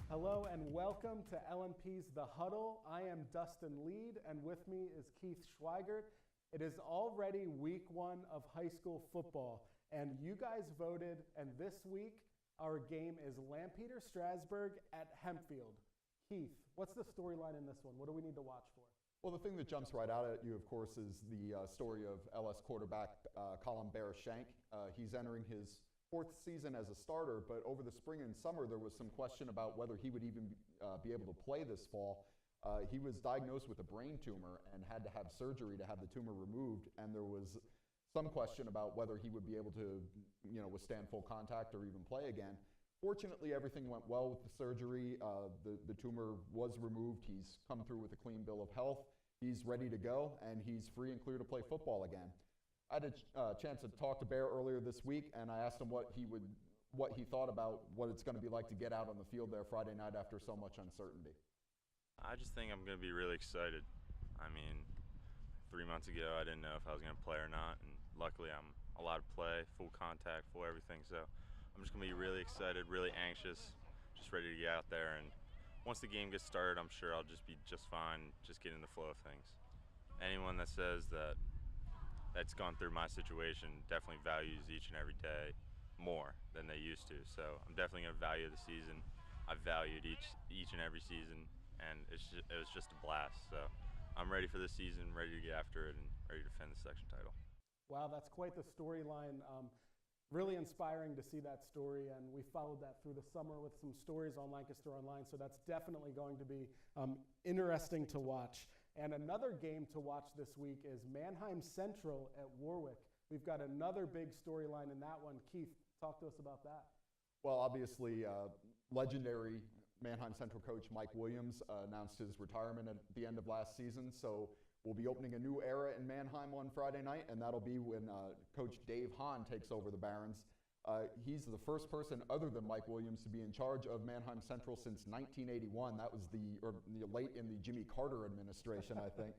Hello and welcome to LMP's The Huddle. I am Dustin Lead, and with me is Keith Schweigert. It is already week 1 of high school football, and you guys voted, and this week our game is Lampeter-Strasburg at Hempfield. Keith, what's the storyline in this one? What do we need to watch for? Well, the thing that jumps right out at you, of course, is the story of LS quarterback Colin Bear-Shank. He's entering his 4th season as a starter, but over the spring and summer there was some question about whether he would even be able to play this fall. He was diagnosed with a brain tumor and had to have surgery to have the tumor removed, and there was some question about whether he would be able to, withstand full contact or even play again. Fortunately, everything went well with the surgery. The tumor was removed. He's come through with a clean bill of health. He's ready to go, and he's free and clear to play football again. I had a chance to talk to Bear earlier this week, and I asked him what he thought about what it's going to be like to get out on the field there Friday night after so much uncertainty. I just think I'm going to be really excited. I mean, 3 months ago I didn't know if I was going to play or not, and luckily I'm allowed to play, full contact, full everything. So I'm just going to be really excited, really anxious, just ready to get out there. And once the game gets started, I'm sure I'll just be just fine, just get in the flow of things. Anyone that says that's gone through my situation definitely values each and every day more than they used to. So I'm definitely going to value the season. I've valued each and every season, and it was just a blast. So I'm ready for this season, ready to get after it, and ready to defend the section title. Wow, that's quite the storyline. Really inspiring to see that story, and we followed that through the summer with some stories on Lancaster Online, so that's definitely going to be interesting to watch. And another game to watch this week is Manheim Central at Warwick. We've got another big storyline in that one. Keith, talk to us about that. Well, obviously, legendary Manheim Central coach Mike Williams announced his retirement at the end of last season, so we'll be opening a new era in Manheim on Friday night, and that'll be when Coach Dave Hahn takes over the Barons. He's the first person other than Mike Williams to be in charge of Manheim Central since 1981. That was late in the Jimmy Carter administration, I think.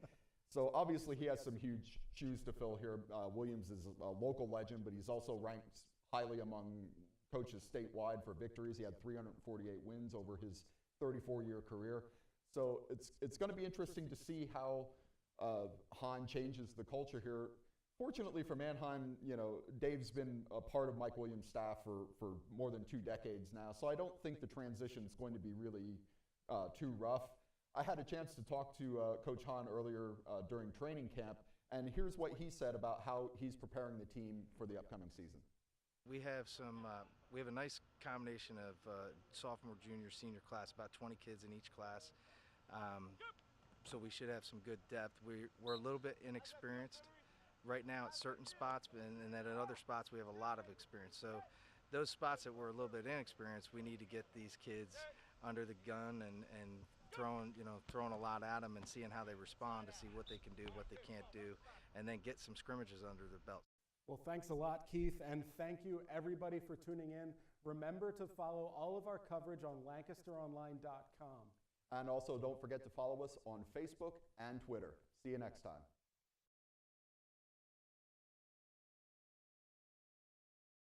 So obviously he has some huge shoes to fill here. Williams is a local legend, but he's also ranked highly among coaches statewide for victories. He had 348 wins over his 34-year career. So it's going to be interesting to see how Hahn changes the culture here. Fortunately for Manheim, Dave's been a part of Mike Williams' staff for more than 2 decades now, so I don't think the transition is going to be really too rough. I had a chance to talk to Coach Hahn earlier during training camp, and here's what he said about how he's preparing the team for the upcoming season. We have we have a nice combination of sophomore, junior, senior class, about 20 kids in each class. So we should have some good depth. We're a little bit inexperienced right now at certain spots, and then at other spots we have a lot of experience. So those spots that we're a little bit inexperienced, we need to get these kids under the gun and throwing a lot at them and seeing how they respond to see what they can do, what they can't do, and then get some scrimmages under their belt. Well, thanks a lot, Keith, and thank you everybody for tuning in. Remember to follow all of our coverage on LancasterOnline.com. And also don't forget to follow us on Facebook and Twitter. See you next time.